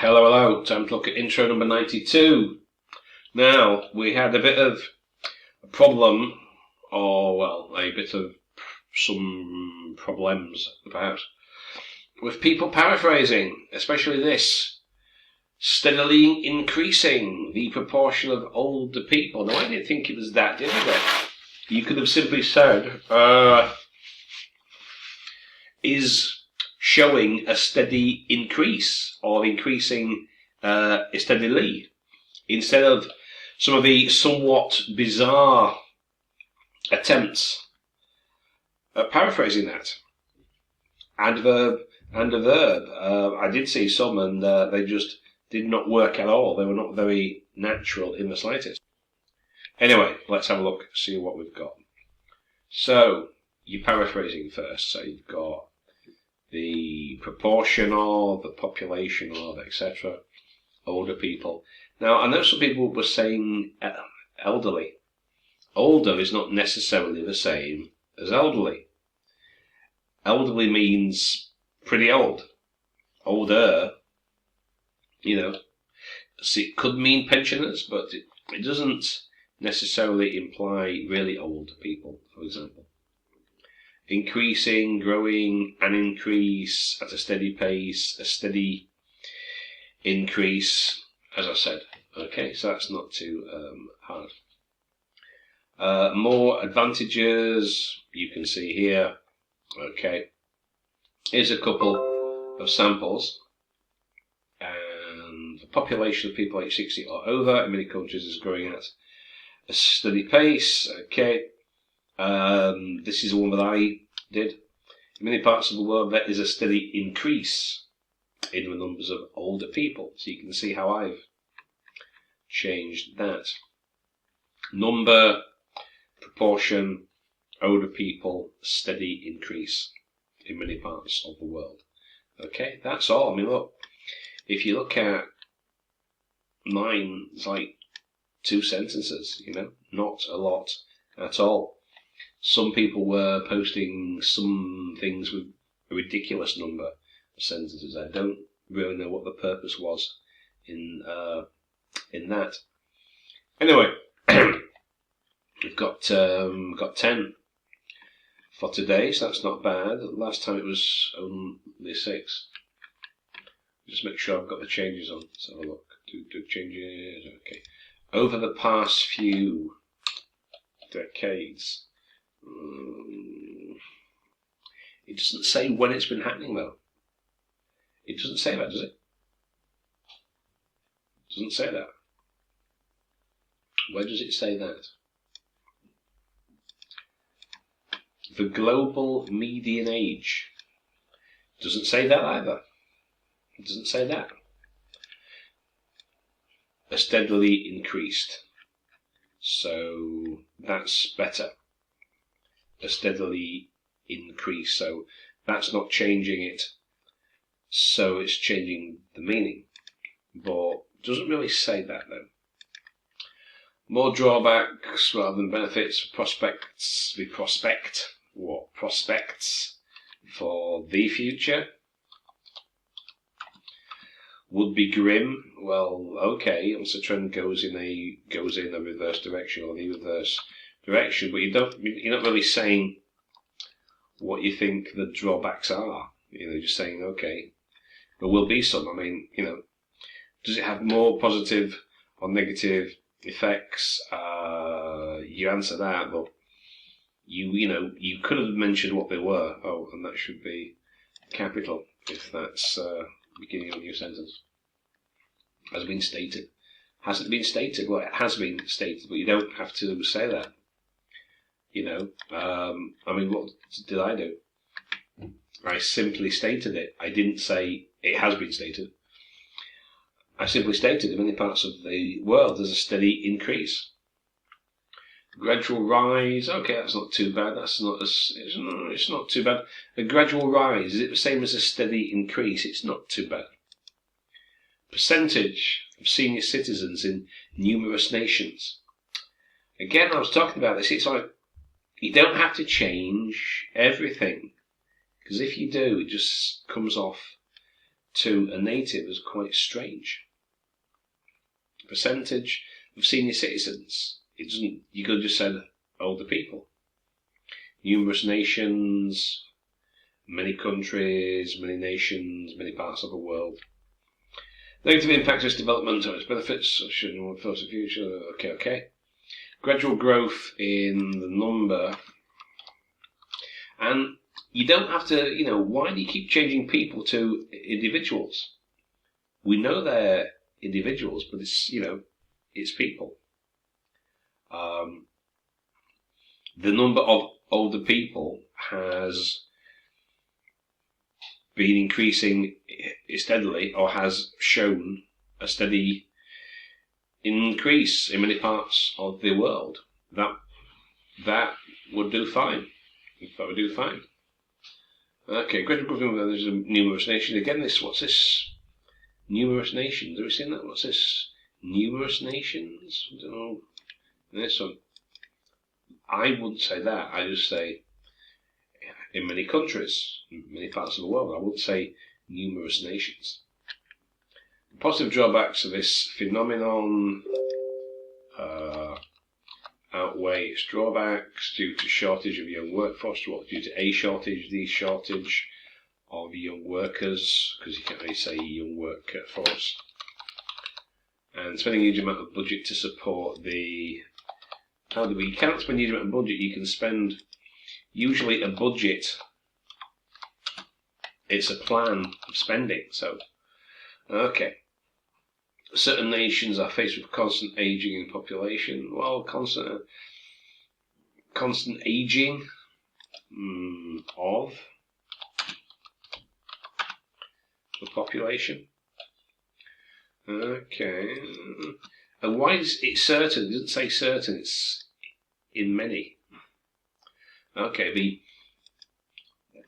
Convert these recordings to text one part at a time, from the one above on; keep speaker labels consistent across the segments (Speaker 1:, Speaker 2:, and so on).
Speaker 1: Hello, hello. Time to look at intro number 92. Now, we had a bit of a problem, a bit of some problems, perhaps, with people paraphrasing, especially this. Steadily increasing the proportion of older people. Now, I didn't think it was that difficult. You could have simply said, is showing a steady increase or increasing steadily, instead of some of the somewhat bizarre attempts at paraphrasing that. Adverb and a verb. I did see some, and they just did not work at all. They were not very natural in the slightest. Anyway, let's have a look, see what we've got. So, you're paraphrasing first. So you've got the proportion of, the population of, etc. Older people. Now, I know some people were saying elderly. Older is not necessarily the same as elderly. Elderly means pretty old. Older, so it could mean pensioners, but it doesn't necessarily imply really old people, for example. Increasing, growing, an increase at a steady pace, a steady increase, as I said. Okay, so that's not too hard. More advantages, you can see here. Okay, here's a couple of samples. And the population of people age 60 or over in many countries is growing at a steady pace. Okay. This is one that I did. In many parts of the world, there is a steady increase in the numbers of older people. So you can see how I've changed that. Number, proportion, older people, steady increase in many parts of the world. Okay, that's all. I mean, look, if you look at mine, it's like 2 sentences, not a lot at all. Some people were posting some things with a ridiculous number of sentences. I don't really know what the purpose was in that. Anyway, we've got 10 for today, so that's not bad. Last time it was only 6. Just make sure I've got the changes on. Let's have a look. Do changes. Okay. Over the past few decades. It doesn't say when it's been happening, though. It doesn't say that, does it? It doesn't say that. Where does it say that? The global median age. Doesn't say that either. It doesn't say that. A steadily increased. So that's better. A steadily increase. So that's not changing it. So it's changing the meaning. But it doesn't really say that, though. More drawbacks rather than benefits. Prospects. We prospect. What? Prospects for the future. Would be grim. Well, okay, once the trend goes in a reverse direction or the reverse direction, but you're not really saying what you think the drawbacks are. You're just saying, okay, there will be some. I mean, does it have more positive or negative effects? You answer that, but you could have mentioned what they were. Oh, and that should be capital if that's beginning of a new sentence. Has been stated. Hasn't been stated. Well, it has been stated, but you don't have to say that. I mean, what did I do? I simply stated it. I didn't say it has been stated. I simply stated in many parts of the world there's a steady increase. Gradual rise. Okay, that's not too bad. It's not too bad. A gradual rise, is it the same as a steady increase? It's not too bad. Percentage of senior citizens in numerous nations. Again, I was talking about this. It's like you don't have to change everything, because if you do, it just comes off to a native as quite strange. Percentage of senior citizens. It doesn't. You could have just said older people. Numerous nations, many countries, many nations, many parts of the world. Negative impact of its development or its benefits. Should one force the future? Okay. Gradual growth in the number. And you don't have to, why do you keep changing people to individuals? We know they're individuals, but it's, it's people. The number of older people has been increasing steadily, or has shown a steady increase in many parts of the world. That would do fine. That would do fine. Okay, great government. There's a numerous nation. Again, what's this? Numerous nations. Have we seen that? What's this? Numerous nations? I don't know. This one. I wouldn't say that. I just say in many countries, in many parts of the world. I wouldn't say numerous nations. The positive drawbacks of this phenomenon outweigh its drawbacks due to shortage of young workforce, due to the shortage of young workers, because you can't really say young workforce, and spending a huge amount of budget to support you can't spend a huge amount of budget. You can spend usually a budget. It's a plan of spending. So, okay. Certain nations are faced with constant aging in population. Well, constant aging of the population. Okay. And why is it certain? It doesn't say certain. It's in many. Okay.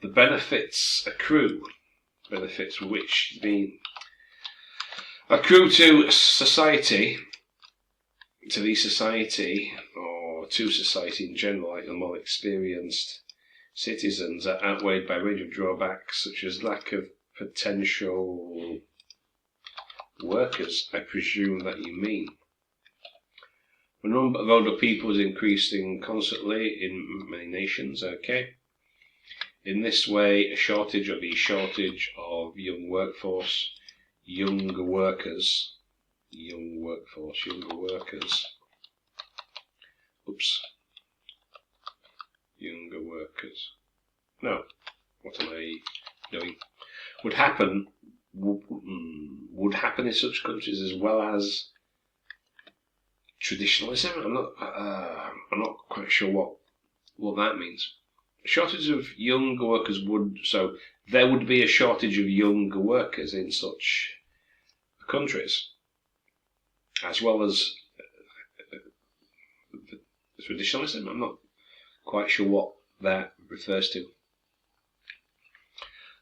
Speaker 1: The benefits accrue. Benefits which mean accrue to society, or to society in general, like the more experienced citizens, are outweighed by a range of drawbacks, such as lack of potential workers, I presume that you mean. The number of older people is increasing constantly in many nations, okay. In this way, a shortage of young workforce, younger workers. No, what am I doing? Would happen in such countries, as well as traditionalism. I'm not quite sure what that means. A shortage of younger workers there would be a shortage of younger workers in such countries, as well as traditionalism. I'm not quite sure what that refers to.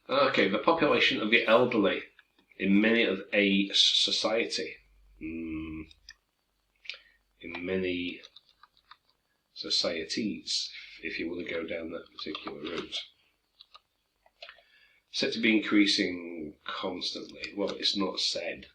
Speaker 1: Okay, the population of the elderly in many of a society. In many societies, if you want to go down that particular route. Said to be increasing constantly. Well, it's not said.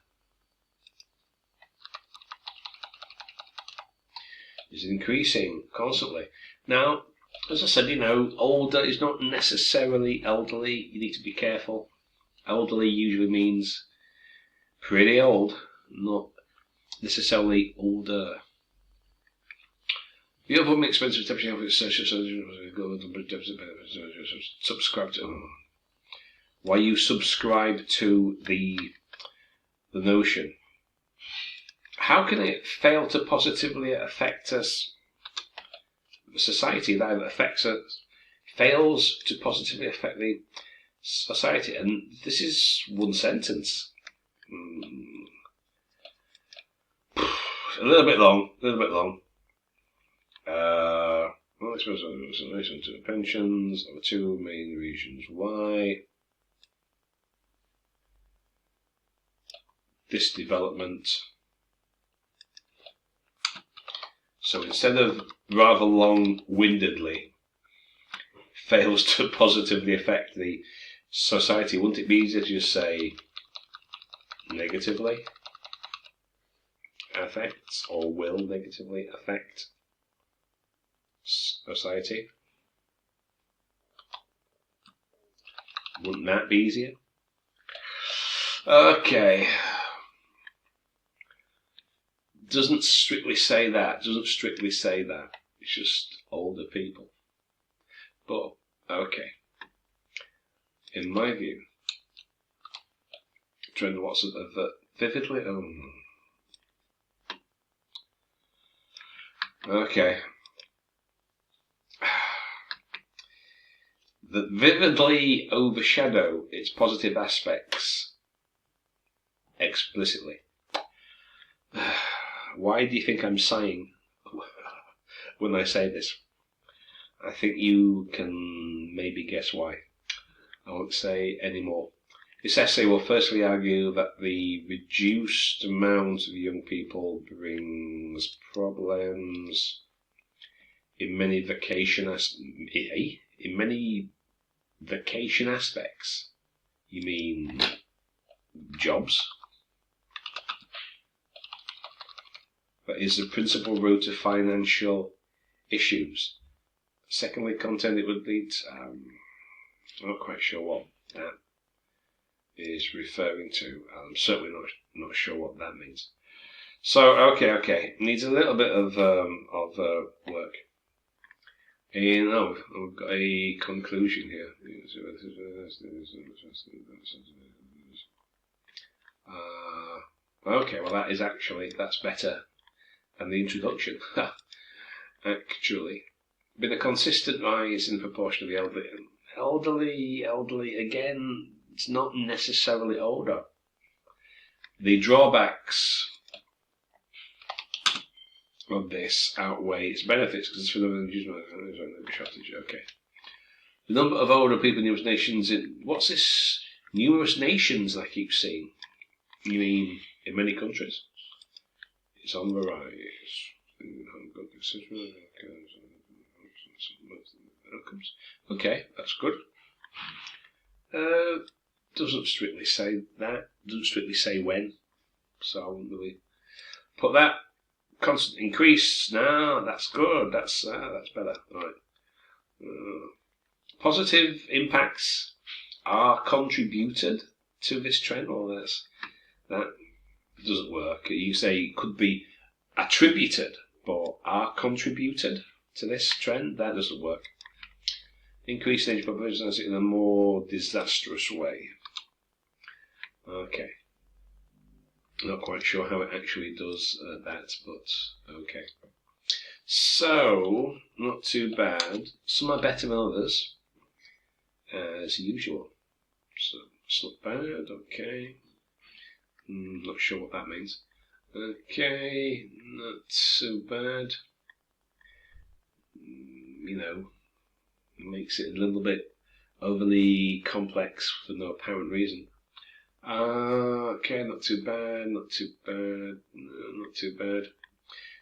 Speaker 1: It's increasing constantly. Now, as I said, older is not necessarily elderly. You need to be careful. Elderly usually means pretty old, not necessarily older. The overwhelming expense of temperature subscribe to. Why you subscribe to the notion? How can it fail to positively affect us? Society that affects us fails to positively affect the society, and this is one sentence. A little bit long. Well, expense in relation to pensions are the two main reasons why this development. So instead of rather long-windedly fails to positively affect the society, wouldn't it be easier to just say negatively affects or will negatively affect society. Wouldn't that be easier? Okay. Doesn't strictly say that. It's just older people. But, okay. In my view, trend what's vividly okay. That vividly overshadow its positive aspects explicitly. Why do you think I'm sighing when I say this? I think you can maybe guess why. I won't say any more. This essay will firstly argue that the reduced amount of young people brings problems in many vacation aspects. You mean jobs? That is the principal root to financial issues. Secondly, content it would lead to, I'm not quite sure what that is referring to. I'm certainly not sure what that means. So, okay. Needs a little bit of work. And we've got a conclusion here. Okay, well that's better than the introduction. Actually, been a consistent rise in the proportion of the elderly again. It's not necessarily older. The drawbacks of this outweigh its benefits because it's for the shortage. Okay. The number of older people in numerous nations what's this? Numerous nations I keep seeing. You mean in many countries? It's on the rise. Okay, that's good. Doesn't strictly say that. Doesn't strictly say when. So I wouldn't really put that. Constant increase. No, that's good. That's better. Right. Positive impacts are contributed to this trend. Well, that doesn't work. You say it could be attributed, but are contributed to this trend. That doesn't work. Increased age population in a more disastrous way. Okay. Not quite sure how it actually does that, but okay. So, not too bad. Some are better than others, as usual. So, it's not bad, okay. Not sure what that means. Okay, not so bad. Makes it a little bit overly complex for no apparent reason. Okay, not too bad.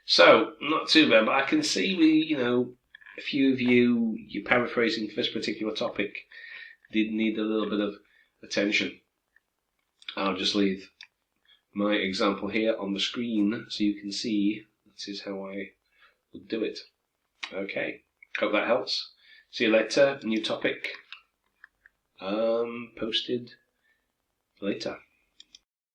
Speaker 1: So, not too bad, but I can see a few of you're paraphrasing for this particular topic did need a little bit of attention. I'll just leave my example here on the screen so you can see this is how I would do it. Okay, hope that helps. See you later. New topic posted later.